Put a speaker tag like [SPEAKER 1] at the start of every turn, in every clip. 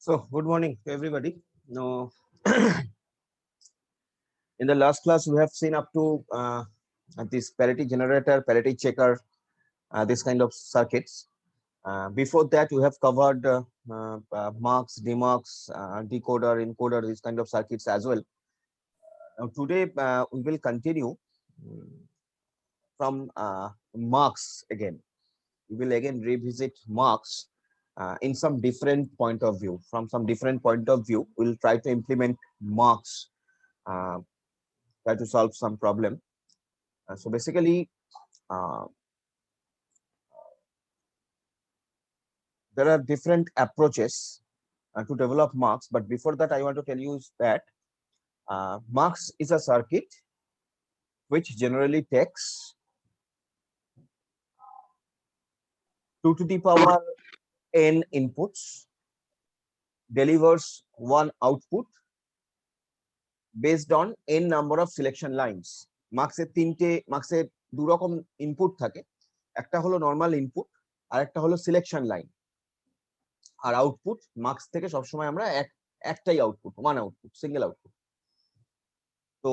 [SPEAKER 1] So, good morning to everybody. Now, in the last class, we have seen up to this parity generator, parity checker, this kind of circuits. Before that, we have covered mux, demux, decoder, encoder, these kind of circuits as well. Now, today, we will continue from mux again. We will again revisit mux in some different point of view. From some different point of view, we'll try to implement mux. Try to solve some problem. So basically, uh, there are different approaches to develop mux. But before that, I want to tell you is that mux is a circuit which generally takes 2 to the power n inputs, delivers one output based on n number of selection lines. মার্কসের দু রকম input থাকে, একটা হলো normal input আর একটা হলো selection line. আর output marks থেকে সবসময় আমরা একটাই output, one output, single output. তো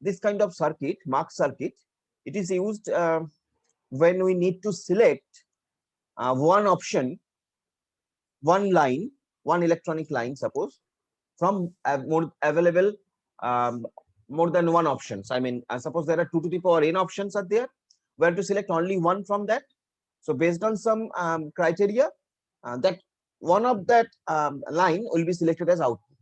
[SPEAKER 1] this kind of circuit, mux circuit, it is used when we need to select one option, one line, one electronic line, suppose, from more available more than one options. I mean, suppose there are 2 to the power n options are there. We have to select only one from that. So based on some criteria, that one of that line will be selected as output.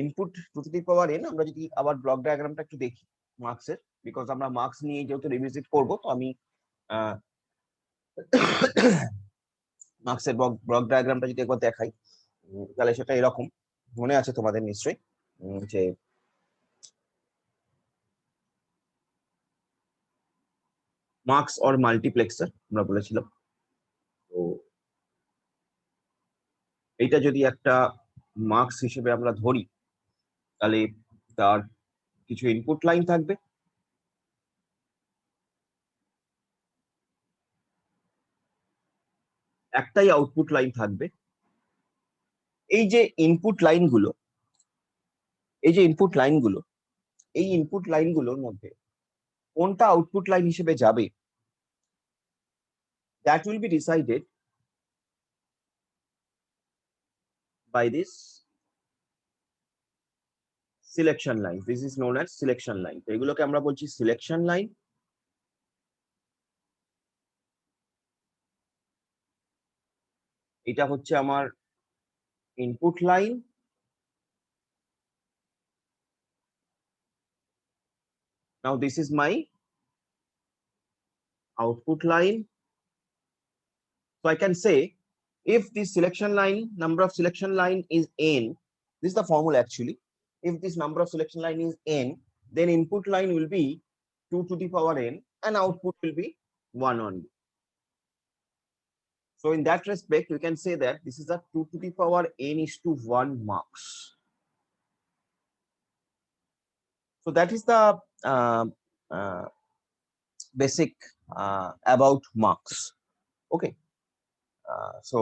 [SPEAKER 1] Input 2 to the power n, আমরা যদি আবার block ডায়াগ্রামটা একটু দেখি মার্কসের, because আমরা marks নিয়ে যেহেতু revisit করব, তো আমি মার্কসের ব্লক ডায়াগ্রামটা যদি একবার দেখাই, তাহলে সেটা এরকম মনে আছে তোমাদের নিশ্চয়ই, যে মার্কস অর মাল্টিপ্লেক্সার আমরা বলেছিলাম। তো এইটা যদি একটা মার্কস হিসেবে আমরা ধরি, তাহলে তার কিছু ইনপুট লাইন থাকবে, একটাই আউটপুট লাইন থাকবে। এই যে ইনপুট লাইনগুলো, এই ইনপুট লাইনগুলোর মধ্যে কোনটা আউটপুট লাইন হিসেবে যাবে, that will be decided by this selection line. This is known as selection line. তো এগুলোকে আমরা বলছি সিলেকশন লাইন। এটা হচ্ছে আমার input line, now this is my output line. So I can say, if this selection line, number of selection line is n, this is the formula actually. If this number of selection line is n, then input line will be 2 to the power n and output will be 1 only. So in that respect, we can say that this is a 2 to the power n is to 1 mux. So that is the basic about mux. Okay. So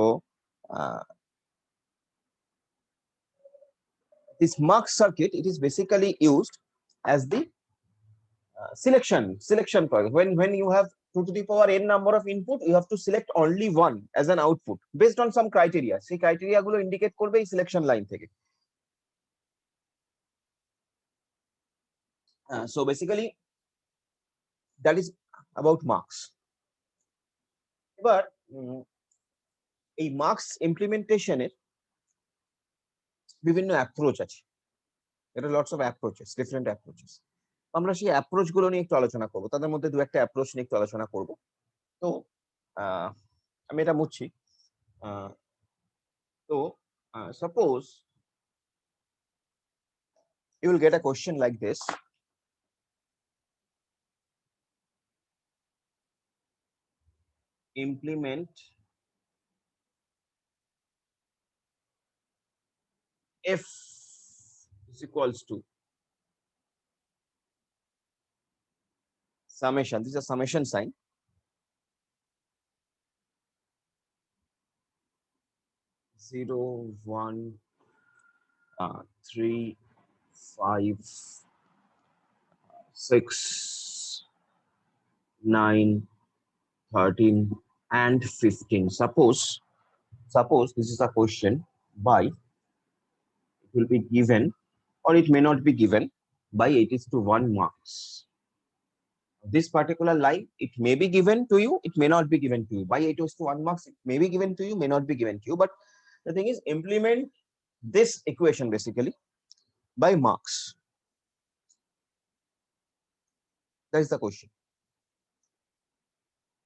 [SPEAKER 1] this mux circuit, it is basically used as the selection point. When you have 2 to the power n number of input, you have to select only one as an output based on some criteria. সেই criteria গুলো indicate করবে এই selection line থেকে। So basically that is about mux. এবার এই marks ইমপ্লিমেন্টেশনের বিভিন্ন approach আছে। এটা lots of approaches, different approaches. আমরা সেই অ্যাপ্রোচ গুলো নিয়ে একটু আলোচনা করব, তাদের মধ্যে দু একটা অ্যাপ্রোচ নিয়ে একটু আলোচনা করব। তো আমি এটা মুছছি। তো suppose you will get a question like this: implement f is equals to summation. This is a summation sign. 0, 1, 3, 5, 6, 9, 13, and 15. Suppose this is a question by, it will be given or it may not be given by 8:1 marks. This particular line, it may be given to you, it may not be given to you. By 8:1 marks, it may be given to you, may not be given to you. But the thing is, implement this equation basically by marks. That is the question.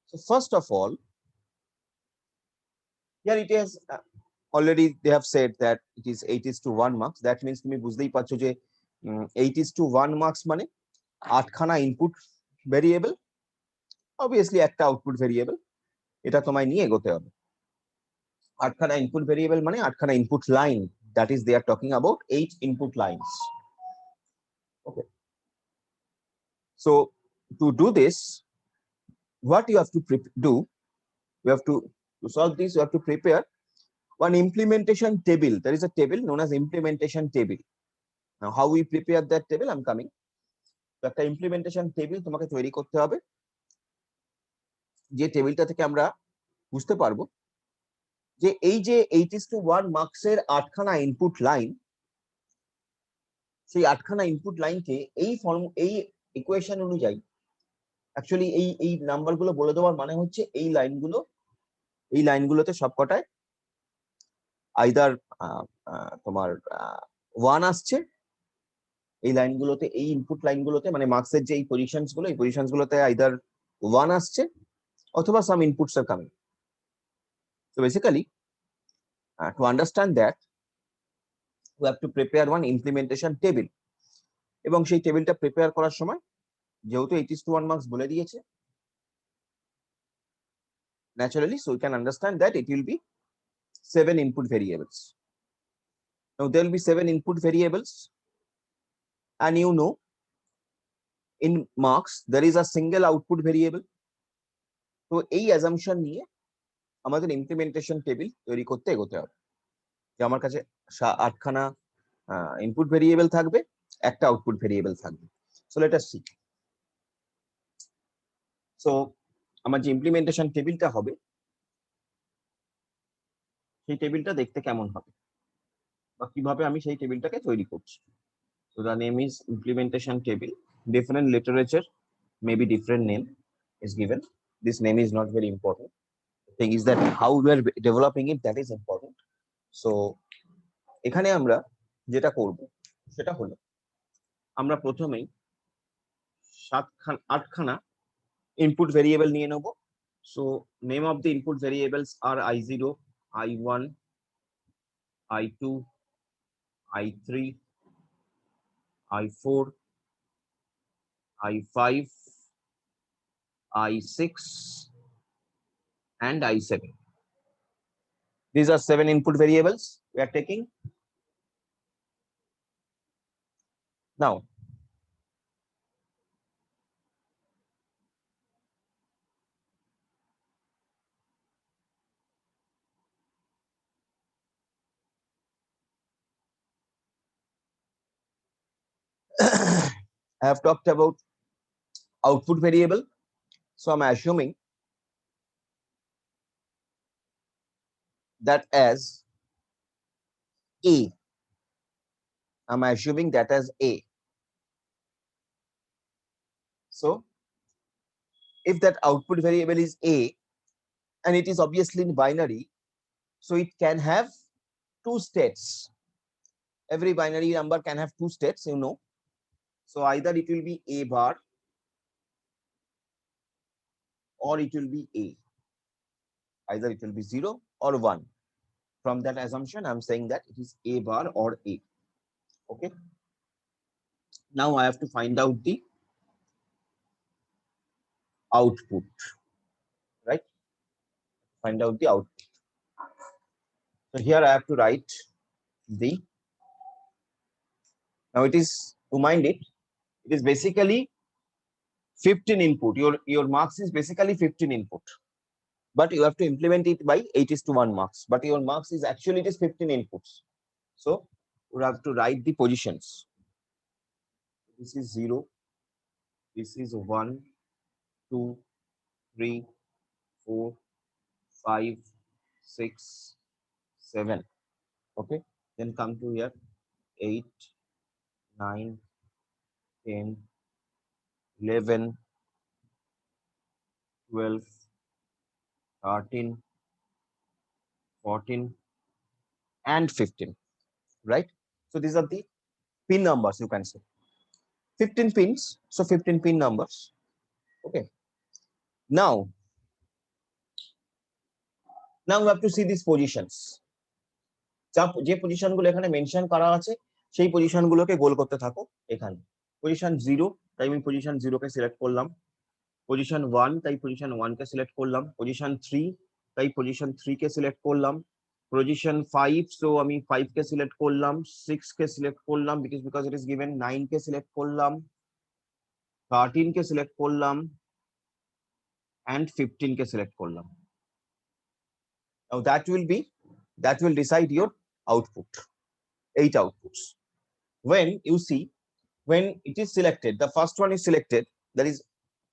[SPEAKER 1] So first of all, here it is already they have said that it is 8:1 marks. That means তুমি বুঝতেই পারছো যে 8:1 marks মানে 8খানা input variable, obviously একটা output variable, এটা তোমায় নিয়ে এগোতে হবে। 8খানা input variable মানে 8খানা input line, that is they are talking about 8 input lines. Okay, so to do this, what you have to do, you have to solve this, you have to prepare one implementation table. There is a table known as implementation table. Now how we prepare that table, I'm coming. তো একটা implementation table তোমাকে তৈরি করতে হবে, যে টেবিলটা থেকে আমরা বুঝতে পারবো যে এই যে 8:1 marks এর 8খানা ইনপুট লাইন, সেই 8খানা ইনপুট লাইনকে এই ইকুয়েশন অনুযায়ী অ্যাকচুয়ালি এই নাম্বারগুলো বলে দেওয়ার মানে হচ্ছে এই লাইনগুলোতে সবকটায় আইদার তোমার 1 আসছে, এই লাইনগুলোতে, এই ইনপুট লাইনগুলোতে মানে মার্কসের যে এই পজিশনস গুলোতে আইদার 1 আসছে অথবা some inputs are coming. So basically, to understand that, we have to prepare one implementation table. এবং সেই টেবিলটা প্রিপেয়ার করার সময় যেহেতু 8:1 marks বলে দিয়েছে, naturally, so you can understand that it will be 7 input variables. Now there will be 7 input variables, and you know, in marks there is a single output variable. তো এই অ্যাজাম্পশন নিয়ে আমাদের implementation table তৈরি করতে এগোতে হবে, যে আমার কাছে 8খানা ইনপুট ভেরিয়েবল থাকবে, একটা আউটপুট ভেরিয়েবল থাকবে। So let us see. So আমার যে ইমপ্লিমেন্টেশন টেবিলটা হবে, সেই টেবিলটা দেখতে কেমন হবে বা কিভাবে আমি সেই টেবিলটাকে তৈরি করছি। So the name is implementation table. Different literature, maybe different name is given. This name is not very important. The thing is that how we are developing it, that is important. So এখানে আমরা যেটা করব সেটা হলো, আমরা প্রথমেই 8খানা input variable নিয়ে নেব। So name of the input variables are I0, I1, I2, I3, I4, I5, I6, and I7. These are 7 input variables we are taking. Now, I have talked about output variable. So I'm assuming that as A. I'm assuming that as A. So if that output variable is A and it is obviously in binary, so it can have 2 states. Every binary number can have 2 states, you know. So either it will be A bar or it will be A. Either it will be 0 or 1. From that assumption, I'm saying that it is A bar or A. Okay. Now I have to find out the output, right? Find out the output. So here I have to write the, now it is, to mind it, it is basically 15 input. Your marks is basically 15 input. but you have to implement it by 8:1 marks. But your marks is actually it is 15 inputs. So you have to write the positions. This is 0. This is 1, 2, 3, 4, 5, 6, 7. Okay. Then come to here 8, 9, 10, 11, 12, 13, 14, and 15. Right. So these are the pin numbers, you can say. 15 pins. So 15 pin numbers. Okay. Now we have to see these positions. যে position গুলো এখানে mention করা আছে সেই position গুলোকে গোল করতে থাকো এখানে। পজিশন 0 তাই আমি পজিশন 0 কে সিলেক্ট করলাম, পজিশন 1 তাই পজিশন 1 কে সিলেক্ট করলাম, পজিশন 3 তাই পজিশন 3 কে সিলেক্ট করলাম, পজিশন 5 সো আমি 5 কে সিলেক্ট করলাম, 6 কে সিলেক্ট করলাম because it is given, 9 K select করলাম, 13 কে সিলেক্ট করলাম, and 15 কে সিলেক্ট করলাম। Now that will decide your output, 8 outputs. When you see, when it is selected, the first one is selected, that is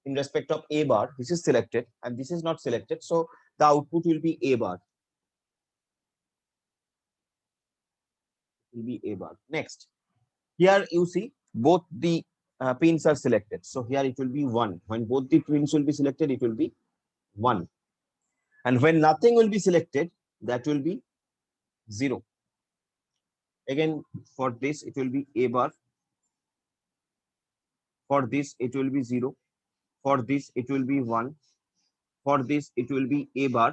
[SPEAKER 1] in respect of A bar, this is selected and this is not selected, so the output will be A bar. Will be A bar. Next, here you see both the pins are selected, so here it will be 1. When both the pins will be selected, it will be 1. And when nothing will be selected, that will be 0. Again, for this it will be A bar, for this it will be 0, for this it will be 1, for this it will be A bar,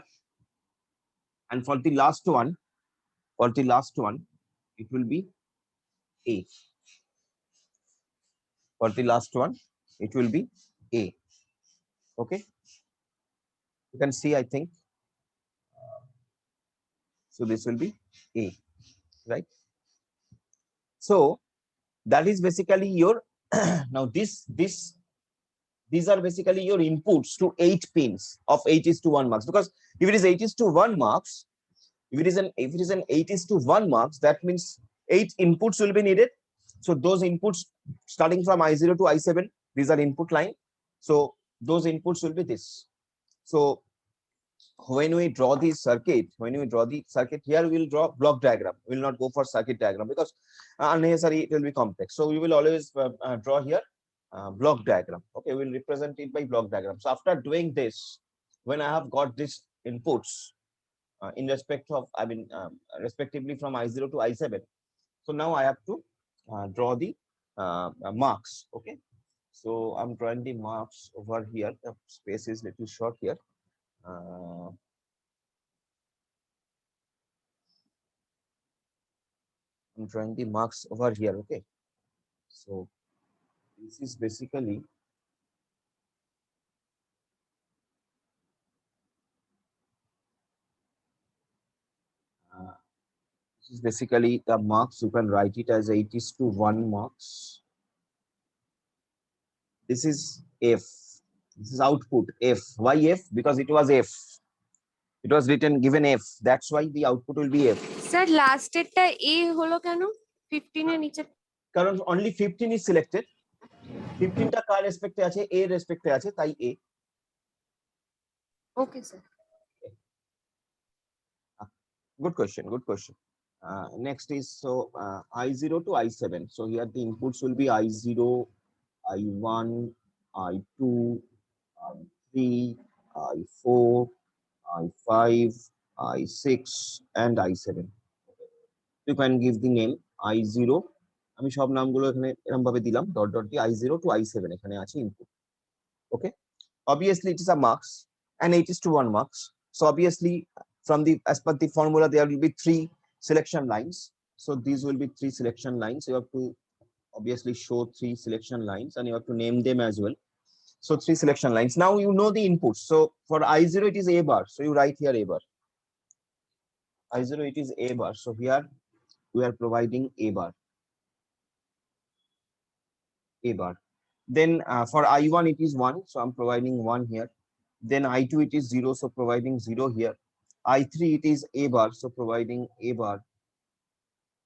[SPEAKER 1] and for the last one it will be A. For the last one it will be A. Okay, you can see, I think, so this will be A, right? So that is basically your now these are basically your inputs to 8 pins of 8:1 marks, because if it is 8:1 marks, if it is an 8:1 marks, that means 8 inputs will be needed. So those inputs starting from I0 to I7, these are input line, so those inputs will be this. So when we draw the circuit, here we will draw block diagram. We will not go for circuit diagram because unnecessary, it will be complex. So we will always draw here block diagram. Okay, we will represent it by block diagram. So after doing this, when I have got these inputs in respect of, respectively from I0 to I7, so now I have to draw the marks. Okay, so I'm drawing the marks over here. The space is little short here. I'm drawing the marks over here. Okay, so this is basically the marks. You can write it as 8:1 marks. This is F. This is output F. Why F? Because it was F. It was written given F. That's why the output will be F.
[SPEAKER 2] Sir, last এটা A হলো কেন? 15 এর নিচে
[SPEAKER 1] কারণ only 15 is selected. 15 টা কার রেসপেক্টে আছে? A রেসপেক্টে আছে, তাই A.
[SPEAKER 2] Okay, sir.
[SPEAKER 1] Good question. Next is I0 to I7. So here the inputs will be I0, I1, I2, I3, I4, I5, I6, and I7. You can give the name I0. আমি সব নামগুলো এখানে এরকম ভাবে দিলাম, dot dot দিয়ে I0 to I7 এখানে আছে input. Okay, obviously it is a marks and 8:1 marks. So obviously from the, as per the formula, there will be 3 selection lines. So these will be 3 selection lines. You have to obviously show 3 selection lines and you have to name them as well. So 3 selection lines. Now you know the inputs. So for I0 it is A bar. So you write here A bar. I0 it is A bar. So here we are providing A bar. A bar. Then for I1 it is 1. So I'm providing 1 here. Then I2 it is 0, so providing 0 here. I3 it is A bar, so providing A bar.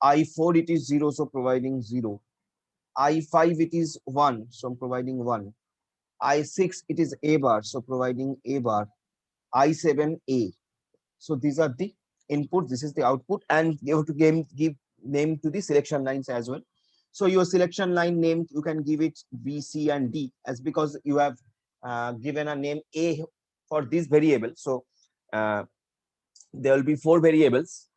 [SPEAKER 1] I4 it is 0, so providing 0. I5 it is 1, so I'm providing 1. I6 it is A bar, so providing A bar. I7 A. So these are the input, this is the output, and you have to give name to the selection lines as well. So your selection line name, you can give it B, C, and D, as because you have given a name A for this variable. So there will be 4 variables.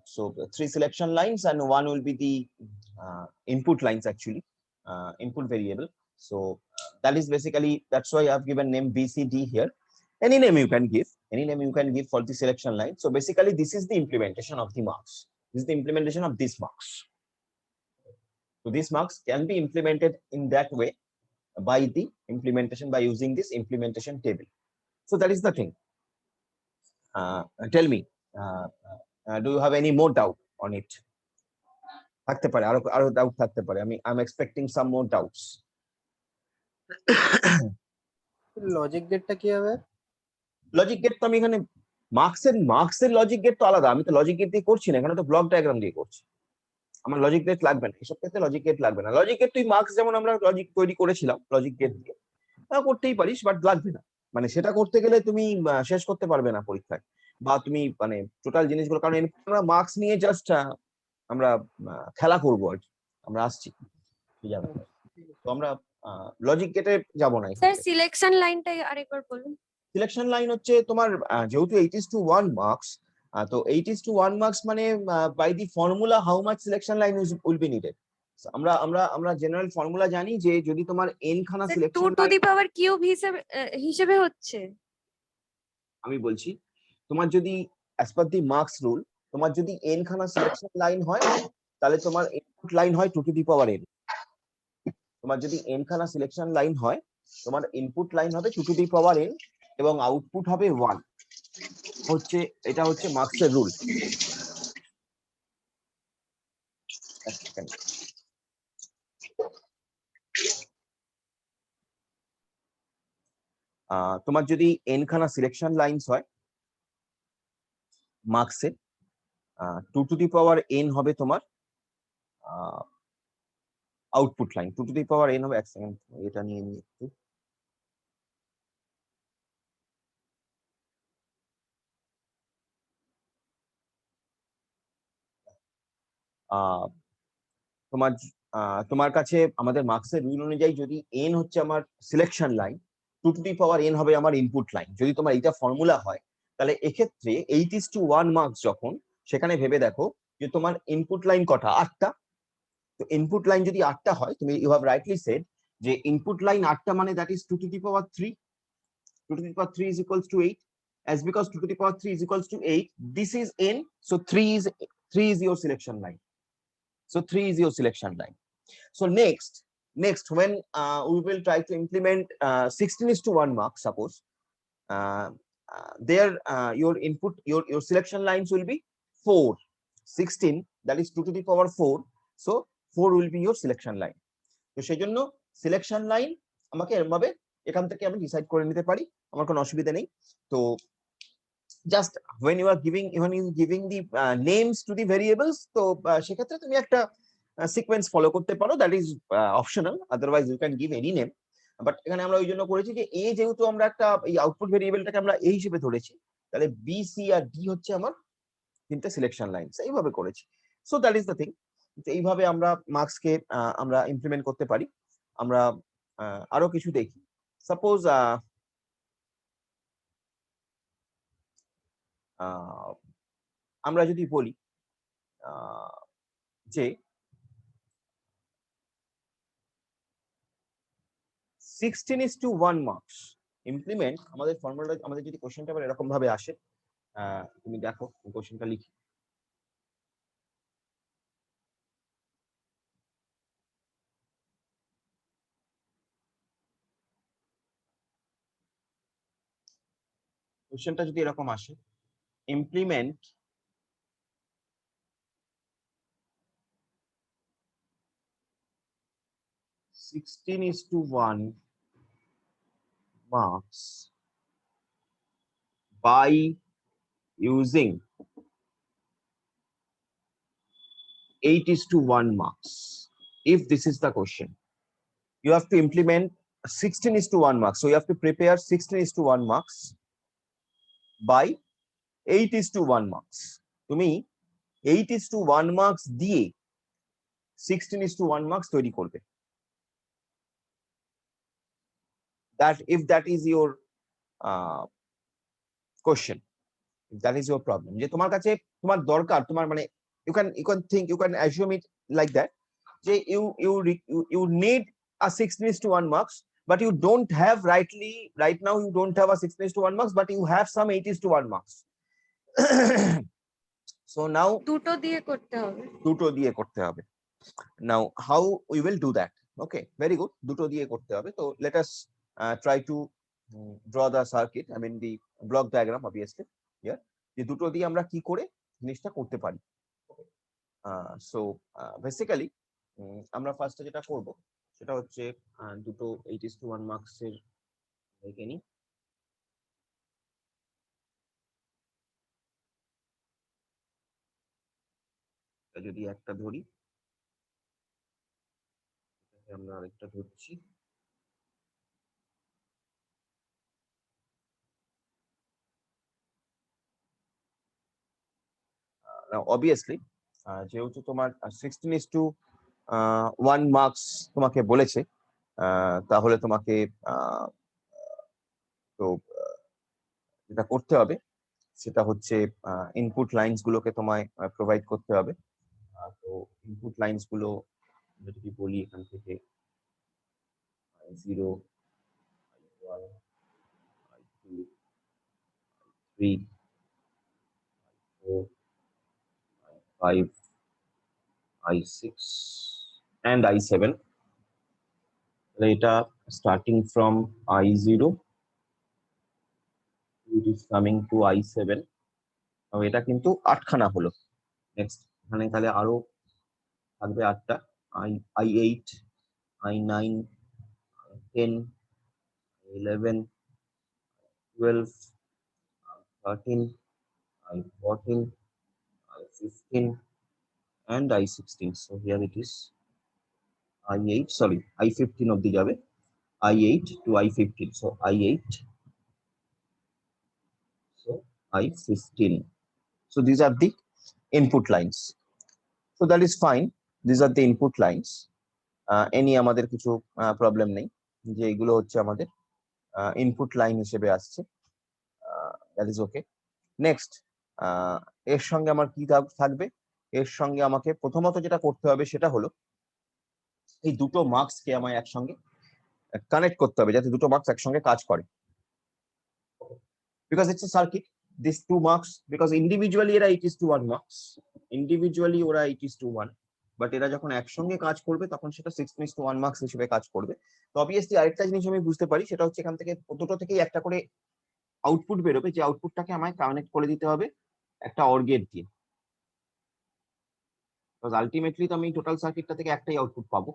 [SPEAKER 1] So 3 selection lines and 1 will be the input lines, actually, input variable. So that is basically, that's why I've given name B, C, D here. Any name you can give, any name you can give for the selection line. So basically, this is the implementation of the marks. This is the implementation of these marks. So these marks can be implemented in that way by the implementation, by using this implementation table. So that is the thing. Tell me, do you have any more doubt on it? থাকতে পারে, আরো doubt থাকতে পারে। I'm expecting some more doubts.
[SPEAKER 3] Logic গেটটা কি হবে?
[SPEAKER 1] Logic gate তো আমি এখানে মার্কসের লজিক গেট তো আলাদা, আমি তো লজিক গেট দিয়ে করছি না, এখানে তো ব্লক ডায়াগ্রাম দিয়ে করছি। আমার লজিক গেট লাগবে না, এসব ক্ষেত্রে লজিক গেট লাগবে না। লজিক গেট তুই মার্কস যেমন আমরা লজিক তৈরি করেছিলাম লজিক গেট দিয়ে, তা করতেই পারিস, বাট লাগবে না। মানে সেটা করতে গেলে তুমি শেষ করতে পারবে না পরীক্ষায়, বা তুমি মানে টোটাল জিনিসগুলো, কারণ আমরা মার্কস নিয়ে জাস্ট আমরা খেলা করবো আর কি, আমরা আসছি, ঠিক আছে? তো আমরা লজিক গেটে যাব না।
[SPEAKER 2] স্যার সিলেকশন লাইনটা আরেকবার বলুন।
[SPEAKER 1] সিলেকশন লাইন হচ্ছে তোমার যেহেতু 8:1 মার্কস, তো 8:1 মার্কস মানে by the formula how much selection line will be needed. আমরা জেনারেল ফর্মুলা জানি যে যদি তোমার n খানা selection
[SPEAKER 2] 2 to the power cube হিসেবে হচ্ছে।
[SPEAKER 1] আমি বলছি, তোমার যদি as per the MUX rule, তোমার যদি n খানা সিলেকশন লাইন হয়, তাহলে তোমার ইনপুট লাইন হয় 2 টু দি পাওয়ার n। তোমার যদি n খানা সিলেকশন লাইন হয়, তোমার ইনপুট লাইন হবে 2 টু দি পাওয়ার n এবং আউটপুট হবে 1। হচ্ছে এটা হচ্ছে মার্কসের রুল। তোমার যদি n খানা সিলেকশন লাইনস হয় মার্কসে, 2 টু দি পাওয়ার n হবে তোমার output line. 2 to the power n হবে, এক সেকেন্ড এটা নিয়ে নিই একটু। তোমার তোমার কাছে আমাদের মার্কসের রুল অনুযায়ী যদি n হচ্ছে আমার selection line, 2 to the power n হবে আমার ইনপুট লাইন। যদি তোমার এইটা ফর্মুলা হয়, তাহলে এক্ষেত্রে 8:1 মার্কস যখন, সেখানে ভেবে দেখো যে তোমার ইনপুট লাইন কটা, 8টা। তো ইনপুট লাইন যদি 8টা হয়, তুমি ইউ হ্যাভ রাইটলি সেড যে ইনপুট লাইন 8টা মানে that is 2 to the power 3। 2 to the power 3 is equals to 8. As because 2 to the power 3 is equals to 8, this is n, so 3 is your selection line. So 3 is your selection line. So next when we will try to implement 16:1 mark, suppose there your input, your selection lines will be 4, 16, that is 2 to the power 4. So 4 will be your selection line. তো সেই জন্য selection line আমাকে এরকম ভাবে এখান থেকে আমি decide করে নিতে পারি, আমার কোনো অসুবিধা নেই। তো just when you are giving the names to the variables, তো সেক্ষেত্রে তুমি একটা সিকোয়েন্স ফলো করতে পারো, that is optional, otherwise you can give any name. But এখানে আমরা ওই জন্য করেছি যে এ, যেহেতু আমরা একটা এই আউটপুট ভেরিয়েবলটাকে আমরা এই হিসেবে ধরেছি, তাহলে বি, সি আর ডি হচ্ছে আমার তিনটে সিলেকশন লাইন, এইভাবে করেছি। So that is the thing. এইভাবে আমরা মার্কসকে আমরা ইমপ্লিমেন্ট করতে পারি। আমরা আরো কিছু দেখি। সাপোজ আমরা যদি বলি যে 16:1 মার্কস ইমপ্লিমেন্ট, আমাদের ফর্মুলা, আমাদের যদি কোশ্চেনটা আবার এরকম ভাবে আসে, তুমি দেখো কোশ্চেনটা লিখি। কোশ্চেনটা যদি এরকম আসে, implement 16:1 marks by using 8:1 marks. If this is the question, you have to implement 16:1 marks. So you have to prepare 16:1 marks by 8:1 marks. তুমি 8:1 marks দিয়ে 16:1 marks তৈরি করবে। That if that is your question, if that is your problem, যে তোমার কাছে তোমার দরকার, তোমার মানে you can assume it like that, যে you need a 16:1 marks, but you don't have right now you don't have a 16:1 marks, but you have some 8:1 marks. So now
[SPEAKER 2] দুটো দিয়ে করতে হবে।
[SPEAKER 1] দুটো দিয়ে করতে হবে। Now how we will do that? Okay, very good, দুটো দিয়ে করতে হবে। So let us try to draw the circuit, I mean the block diagram obviously here, যে দুটো দিয়ে আমরা কি করে জিনিসটা করতে পারি। So basically আমরা ফার্স্টে যেটা করব সেটা হচ্ছে দুটো 8:1 marks এর দেখে নিই। যদি একটা ধরি, আমরা আরেকটা ধরছি। Now obviously যেহেতু তোমার 16:1 marks তোমাকে বলেছে, তাহলে তোমাকে তো যেটা করতে হবে সেটা হচ্ছে ইনপুট লাইনস গুলোকে তোমায় প্রোভাইড করতে হবে। তো ইনপুট লাইনস গুলো যদি বলি এখান থেকে 0, 1, 2, 3, 4, 5, I6 and I7, এটা starting from I0 it is coming to I7, এটা কিন্তু 8খানা হলো। নেক্সট এখানে তাহলে আরো থাকবে 8টা, I8, I9, I10, I11, I12, I13, I14, I15 and I16. So here it is I8, sorry, I15 অবধি যাবে, I8 to I15. So I8, so I15. So these are the input lines. So that is fine. These are the input lines. Any আমাদের কিছু problem নেই, যে এগুলো হচ্ছে আমাদের input line হিসেবে আসছে। That is okay. নেক্সট এর সঙ্গে আমার কি থাকবে, এর সঙ্গে আমাকে প্রথমত যেটা করতে হবে সেটা হলো এই দুটো মার্কসকে আমায় একসঙ্গে কানেক্ট করতে হবে, যাতে দুটো মার্কস একসঙ্গে কাজ করে। Because it's a circuit, this two MUX, because individually এরা 8:1 মার্কস, ইন্ডিভিজুয়ালি ওরা 8:1, বাট এরা যখন একসঙ্গে কাজ করবে তখন সেটা 16:1 মার্কস হিসেবে কাজ করবে। তো অবভিয়াসলি আরেকটা জিনিস আমি বুঝতে পারি, সেটা হচ্ছে এখান থেকে দুটো থেকেই একটা করে আউটপুট বেরোবে, যে আউটপুটটাকে আমায় কানেক্ট করে দিতে হবে একটা অর গেট দিয়ে। বিকজ আলটিমেটলি তো আমি টোটাল সার্কিটটা থেকে একটাই আউটপুট পাবো।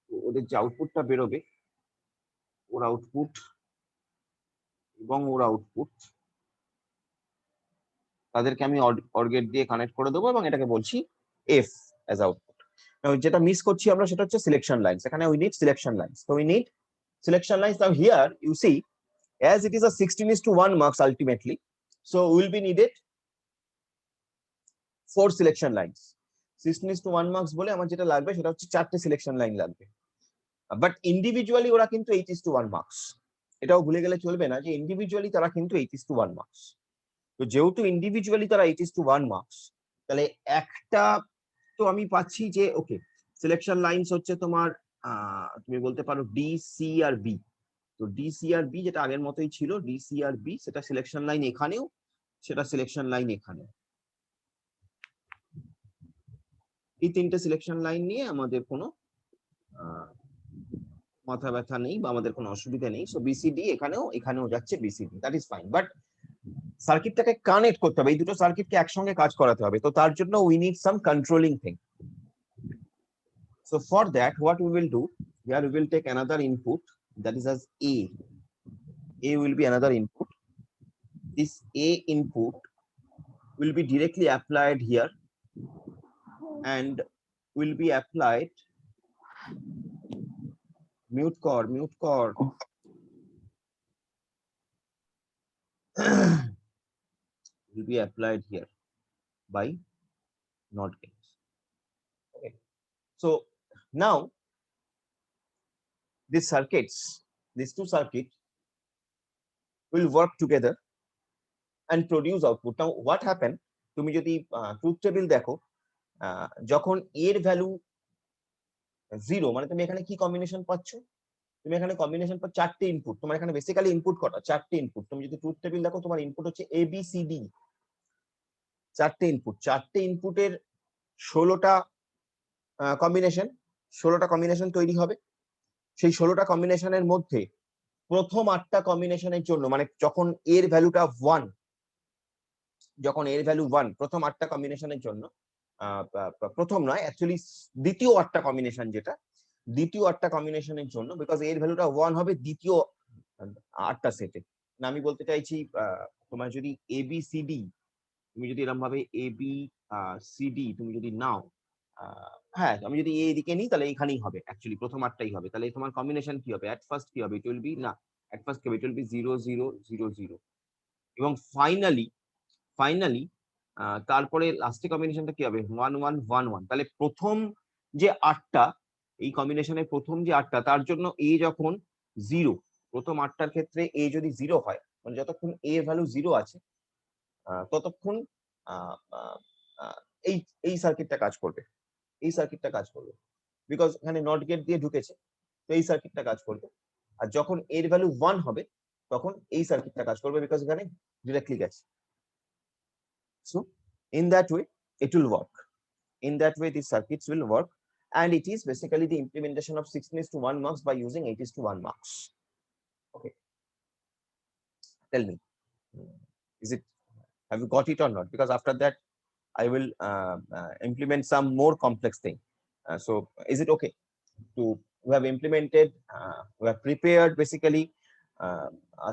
[SPEAKER 1] তো ওদের যে আউটপুটটা বেরোবে, ওর আউটপুট এবং ওর আউটপুট তাদেরকে আমি অর গেট দিয়ে কানেক্ট করে দেবো, এবং এটাকে বলছি এফ অ্যাজ আউটপুট। যেটা মিস করছি আমরা সেটা হচ্ছে সিলেকশন লাইনস। এখানে উই নিড সিলেকশন লাইনস, তো we need selection lines. Now here you see, as it is a 16:1 marks ultimately, so will be needed 4 selection lines. 16:1 marks বলে আমার যেটা লাগবে সেটা হচ্ছে 4টে সিলেকশন লাইন লাগবে। বাট ইন্ডিভিজুয়ালি ওরা কিন্তু 8:1 মার্কস, এটাও ভুলে গেলে চলবে না যে ইন্ডিভিজুয়ালি তারা কিন্তু 8:1 মার্কস। তো যেহেতু ইন্ডিভিজুয়ালি তারা 8:1 মার্কস, তাহলে একটা তো আমি পাচ্ছি যে ওকে সিলেকশন লাইনস হচ্ছে তোমার তুমি বলতে পারো ডি, সি আর বি। তো ডি, সি আর বি যেটা আগের মতোই ছিল, ডি, সি আর বি, সেটা সিলেকশন লাইন এখানেও, সেটা সিলেকশন লাইন এখানেও। এই তিনটে সিলেকশন লাইন নিয়ে আমাদের কোনো মাথা ব্যথা নেই বা আমাদের কোনো অসুবিধা নেই। সো বিসিডি এখানেও যাচ্ছে BCD, that is fine. But সার্কিটটাকে কানেক্ট করতে হবে, এই দুটো সার্কিটকে একসঙ্গে কাজ করাতে হবে। তো তার জন্য we need some controlling thing. So for that, what we will do, here we will take another input, that is as A. A will be another input. this A input will be directly applied here and will be applied mute core will be applied here by NOT gates. Okay. So now these two circuits will work together and produce output. Now what happened, তুমি যদি truth table দেখো, যখন এর value 0, মানে তুমি এখানে কি combination পাচ্ছ, তুমি এখানে কম্বিনেশন পাচ্ছ 4টে ইনপুট। তোমার এখানে বেসিক্যালি ইনপুট কটা, 4টে ইনপুট। তুমি যদি ট্রুথ টেবিল দেখো, তোমার ইনপুট হচ্ছে A B C D, 4টে input. 4টে ইনপুটের 16টা কম্বিনেশন, 16টা কম্বিনেশন তৈরি হবে। সেই 16টা কম্বিনেশনের মধ্যে প্রথম 8টা কম্বিনেশনের জন্য, মানে যখন এর ভ্যালুটা 1, যখন এর ভ্যালু 1, প্রথম 8টা কম্বিনেশনের জন্য, প্রথম নয় অ্যাকচুয়ালি দ্বিতীয় 8টা কম্বিনেশন, যেটা দ্বিতীয় 8টা কম্বিনেশনের জন্য, বিকজ এর ভ্যালুটা 1 হবে দ্বিতীয় 8টা সেটে। না, আমি বলতে চাইছি তোমার যদি এ বি সি ডি, তুমি যদি এরকম ভাবে এ বি সি ডি তুমি যদি নাও, হ্যাঁ আমি যদি এদিকে নিই তাহলে এইখানেই হবে, অ্যাকচুয়ালি প্রথম 8টাই হবে। তাহলে তোমার কম্বিনেশন কি হবে, এট ফার্স্ট কি হবে, ইট উইল বি, না এট ফার্স্ট কি হবে, ইট উইল বি 0 0 0 0, এবং ফাইনালি তারপরে লাস্টে কম্বিনেশনটা কি হবে, 1 1 1 1। তাহলে প্রথম যে 8টা, এই কম্বিনেশনের প্রথম যে 8টা, তার জন্য এ যখন 0, প্রথম 8টার ক্ষেত্রে এ যদি 0 হয়, মানে যতক্ষণ এ ভ্যালু 0 আছে ততক্ষণ এই এই সার্কিটটা কাজ করবে, এই সার্কিটটা কাজ করবে, বিকজ এখানে নট গেট দিয়ে ঢুকেছে, তো এই সার্কিটটা কাজ করবে। আর যখন এর ভ্যালু 1 হবে, তখন এই সার্কিটটা কাজ করবে, বিকজ এখানে ডিরেক্টলি গেছে। So in that way it will work, in that way these circuits will work, and it is basically the implementation of 16:1 mux by using 8:1 mux. Okay, tell me, is it, have you got it or not? Because after that I will implement some more complex thing. So is it okay to, we have implemented, we have prepared basically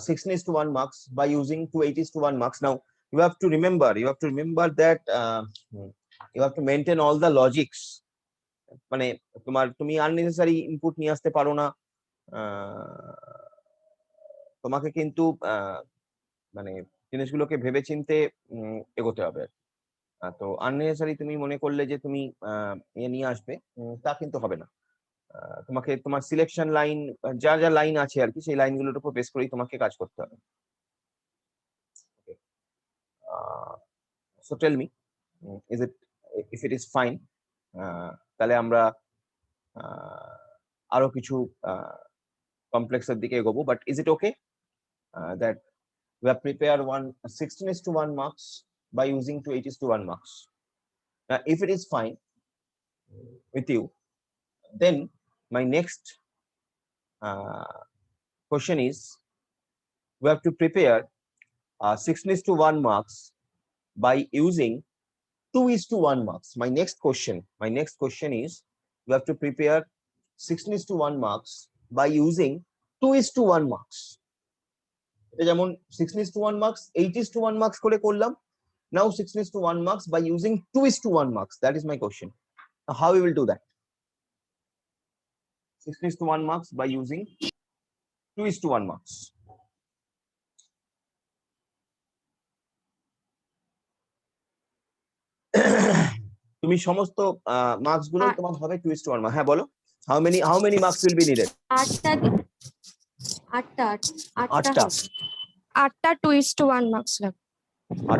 [SPEAKER 1] 16:1 mux by using 8:1 mux. Now you have to remember that you have to maintain all the logics. মানে তুমি unnecessary input নিয়ে আসতে পারো না, তোমাকে কিন্তু মানে জিনিসগুলোকে ভেবেচিন্তে এগোতে হবে। তো আননেসেসারি তুমি মনে করলে যে তুমি নিয়ে আসবে, তা কিন্তু হবে না। তোমাকে তোমার সিলেকশন লাইন, যা যা লাইন আছে আর কি, সেই লাইনগুলোর উপর বেস করেই তোমাকে কাজ করতে হবে। So tell me, is it, if it is fine, তাহলে আমরা আরো কিছু কমপ্লেক্সের দিকে এগোবো, but is it okay that we have prepared 16:1 mux by using 8:1 mux? If it is fine with you, then my next question is, we have to prepare 16:1 mux by using 2:1 mux. My next question is, we have to prepare 16:1 mux by using 2:1 mux. এটা যেমন 16:1 mux 8:1 mux করে করলাম, now 16:1 mux by using 2:1 mux. That is my question. Now how we will do that? 16:1 mux by using 2:1 mux. তুমি সমস্ত marks গুলো তোমার হবে 2:1 mark. হ্যাঁ বলো, how many marks will be needed?
[SPEAKER 2] 8টা 2:1 marks লাগবে।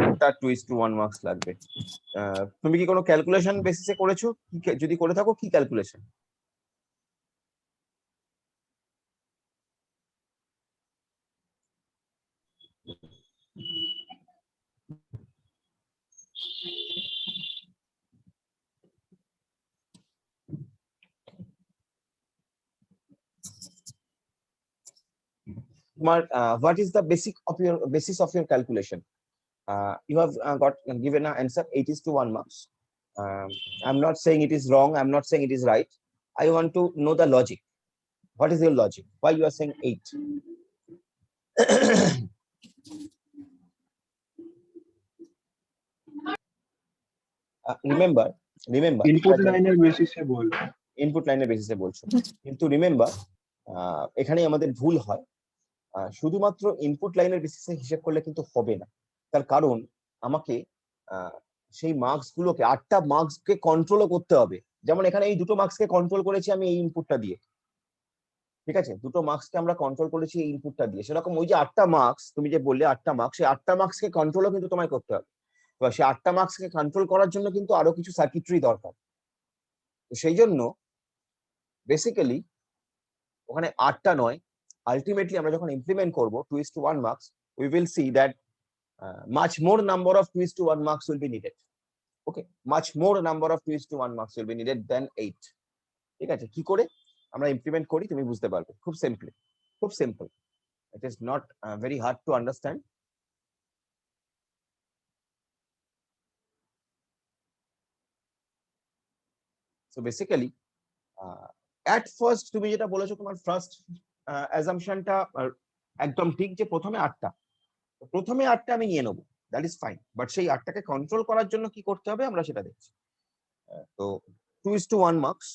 [SPEAKER 1] 8টা 2:1 মার্কস লাগবে। তুমি কি কোনো ক্যালকুলেশন বেসিসে করেছো? যদি করে থাকো, কি calculation? What is the basis of your calculation? You have got given an answer 8:1 marks. I'm not saying it is wrong, I'm not saying it is right. I want to know the logic. What is your logic? Why you are saying 8? Remember
[SPEAKER 4] input লাইনের বেসিসে বল।
[SPEAKER 1] Input লাইনের বেসিসে বলছো, কিন্তু remember এখানে আমাদের ভুল হয়। শুধুমাত্র ইনপুট লাইনের বেসিসে হিসেব করলে কিন্তু হবে না, তার কারণ আমাকে সেই মার্কস গুলোকে 8টা মার্কসকে কন্ট্রোলও করতে হবে। যেমন এখানে এই দুটো মার্কসকে কন্ট্রোল করেছি আমি এই ইনপুটটা দিয়ে, ঠিক আছে, দুটো মার্কসকে আমরা কন্ট্রোল করেছি এই ইনপুটটা দিয়ে। সেরকম ওই যে 8টা মার্কস তুমি যে বললে 8টা মার্কস, সেই 8টা মার্কসকে কন্ট্রোলও কিন্তু তোমায় করতে হবে। এবার সেই 8টা মার্কসকে কন্ট্রোল করার জন্য কিন্তু আরো কিছু সার্কিটরি দরকার। তো সেই জন্য বেসিক্যালি ওখানে 8টা নয়, আলটিমেটলি আমরা যখন ইমপ্লিমেন্ট করব 2:1 marks, we will see that much more number of 2:1 marks will be needed. Okay, much more number of 2:1 marks will be needed than 8. ঠিক আছে, কি করে আমরা ইমপ্লিমেন্ট করি তুমি বুঝতে পারবে খুব সিম্পলি, খুব simple. It is not very hard to understand. So basically at first তুমি যেটা বলেছো তোমার ফার্স্ট অ্যাজাম্পশনটা একদম ঠিক যে প্রথমে 8টা, প্রথমে 8টা আমি নিয়ে নেবো, দ্যাট ইজ ফাইন, বাট সেই 8টাকে কন্ট্রোল করার জন্য কি করতে হবে আমরা সেটা দেখছি। তো 2:1 মার্কস,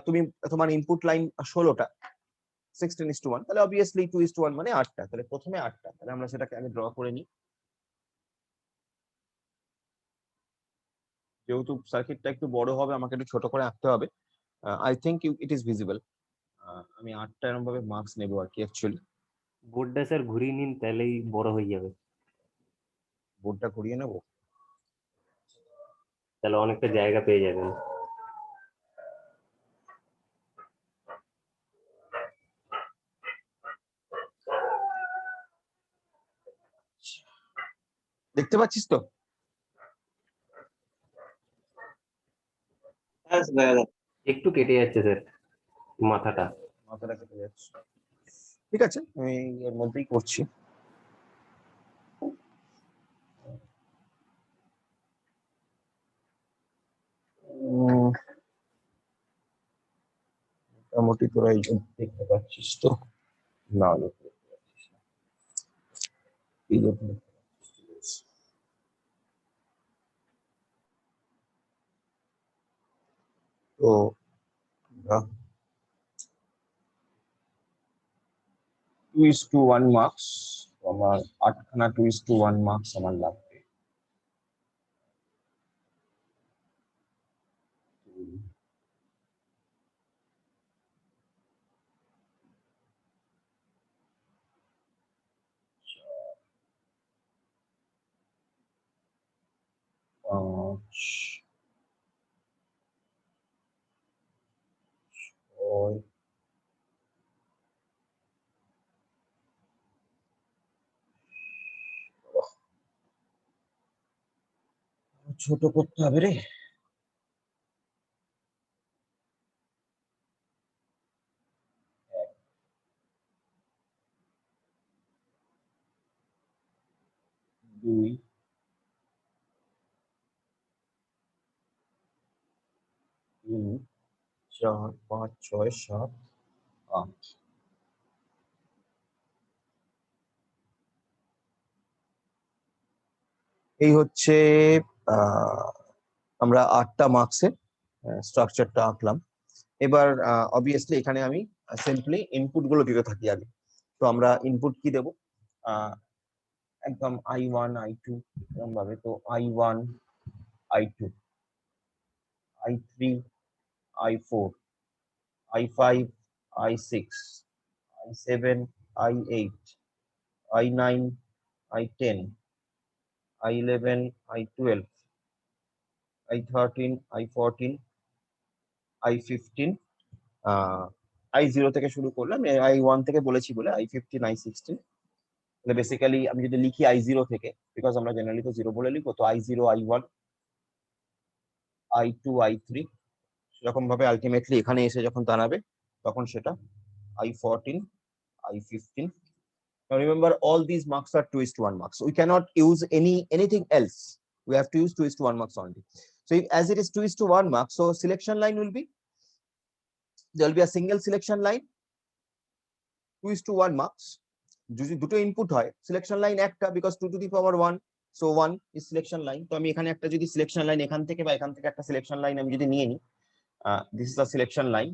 [SPEAKER 1] তুমি তোমার ইনপুট লাইন 16টা, 16:1, তাহলে অবভিয়াসলি 2:1 মানে 8টা, তাহলে প্রথমে 8টা, তাহলে আমরা সেটাকে আগে ড্র করে নিই। যেহেতু সার্কিটটা একটু বড় হবে আমাকে একটু ছোট করে আঁকতে হবে। I think it is visible. আমি 8টা এরকম ভাবে মার্কস নেবো আর কি অ্যাকচুয়ালি।
[SPEAKER 5] বোর্ডটা স্যার ঘুরিয়ে নিন, তাহলেই বড় হয়ে যাবে।
[SPEAKER 1] বোর্ডটা ঘুরিয়ে নেবো,
[SPEAKER 5] তাহলে অনেকটা জায়গা পেয়ে যাবেন।
[SPEAKER 1] দেখতে পাচ্ছিস তো?
[SPEAKER 5] একটু কেটে যাচ্ছে স্যার মাথাটা।
[SPEAKER 1] মাথাটা কেটে যাচ্ছে, ঠিক আছে আমি এর মধ্যেই করছি। মোটামুটি তোরা এই দেখতে পাচ্ছিস তো? না দেখতে পাচ্ছিস না, এই যে তো 2:1 মার্কস আমার 8খানা 2:1 মার্কস আমার লাগবে। পাঁচ, ছয়, ছোট করতে হবে রে। দুই, তিন, 4, 5, 6, 7, 8। এই হচ্ছে আমরা 8টা মার্কসের স্ট্রাকচারটা আঁকলাম। এবার অবভিয়াসলি এখানে আমি সিম্পলি ইনপুট গুলো দিতে থাকি আগে। তো আমরা ইনপুট কি দেব, একদম I1 I2 এরকম ভাবে। তো I1 I2 I3 I4 I5 I6 I7 I8 I9 I10 I11 I12 I13 I14 I15, I0 থেকে শুরু করলাম, I1 থেকে বলেছি বলে I15 I16। তাহলে বেসিক্যালি আমি যদি লিখি I0 থেকে, বিকজ আমরা জেনারেলি তো 0 বলে লিখবো, তো I0 I1 I2 I3, সেরকম ভাবে আলটিমেটলি এখানে এসে যখন দাঁড়াবে তখন সেটা I14 I15. Now remember all these marks are 2:1 marks. We cannot use anything else. We have to use 2:1 marks only. So as it is 2:1 marks, so selection line will be, there will be a single selection line, 2:1 marks. যদি দুটো input হয় selection line একটা, because 2 to the power 1, So 1 is selection line. তো আমি এখানে একটা যদি selection line এখান থেকে বা এখান থেকে একটা সিলেকশন লাইন আমি যদি নিয়ে নিই, this is the selection line.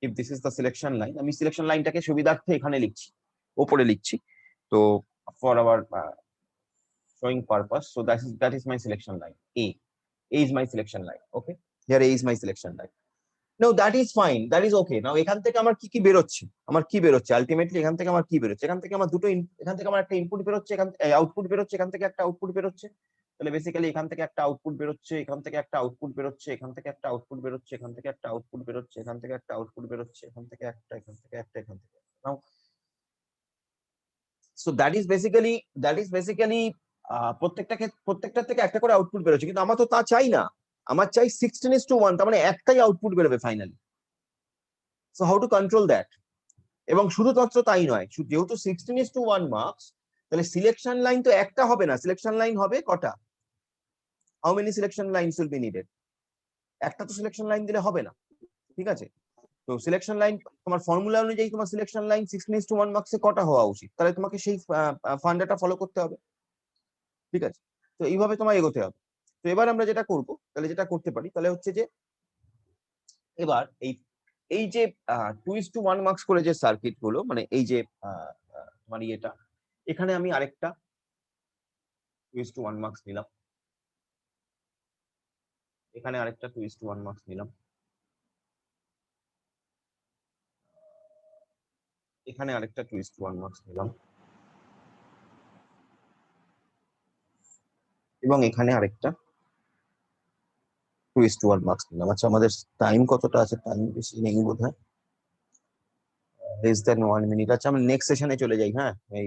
[SPEAKER 1] If this is the selection line, আমি সিলেকশন লাইনটাকে সুবিধার্থে এখানে লিখছি, উপরে লিখছি। তো for our showing purpose, so that is my selection line. A is my selection line. Okay, here A is my selection line. No, that is fine, that is okay. Now এখান থেকে আমার কি বেরোচ্ছে, আলটিমেটলি এখান থেকে আমার কি বেরোচ্ছে, এখান থেকে আমার দুটো এখান থেকে আমার একটা ইনপুট বেরোচ্ছে, এখান থেকে আউটপুট বেরোচ্ছে, এখান থেকে একটা আউটপুট বেরোচ্ছে। তাহলে বেসিক্যালি এখান থেকে একটা আউটপুট বেরোচ্ছে, এখান থেকে একটা আউটপুট বেরোচ্ছে, এখান থেকে একটা আউটপুট বেরোচ্ছে, এখান থেকে একটা আউটপুট বেরোচ্ছে, এখান থেকে একটা আউটপুট বেরোচ্ছে, এখান থেকে একটা, এখান থেকে একটা, এখান থেকে একটা। Now so that is basically প্রত্যেকটা থেকে একটা করে আউটপুট বেরোচ্ছে, কিন্তু আমার তো তা চাই না, আমার চাই 16:1, তার মানে একটাই আউটপুট বেরোবে finally. So how to control that? এবং শুধুমাত্র তাই নয়, যেহেতু 16:1 মার্কস, তাহলে সিলেকশন লাইন তো একটা হবে না, সিলেকশন লাইন হবে কটা? How many selection lines will be needed? একটা তো সিলেকশন লাইন দিলে হবে না, ঠিক আছে? তো সিলেকশন লাইন তোমার ফর্মুলা অনুযায়ী তোমার সিলেকশন লাইন 16:1 মার্কসে কটা হওয়া উচিত, তাহলে তোমাকে সেই ফান্ডাটা ফলো করতে হবে, ঠিক আছে? তো এইভাবে তোমার এগোতে হবে। তো এবার আমরা যেটা করব, তাহলে যেটা করতে পারি তাহলে হচ্ছে যে এবার এই যে 2:1 মার্কস করে যে সার্কিট গুলো, মানে এই যে তোমার এটা, এখানে আমি আরেকটা 2:1 মার্কস নিলাম, এখানে আরেকটা 2:1 মার্কস নিলাম, এখানে আরেকটা 2:1 মার্কস নিলাম, এবং এখানে আরেকটা 2:1 মার্কস নিলাম। আচ্ছা, আমাদের টাইম কতটা আছে? টাইম বেশি নেই বোধহয়, less than 1 minute। আচ্ছা, আমরা নেক্সট সেশনে চলে যাই। হ্যাঁ, এই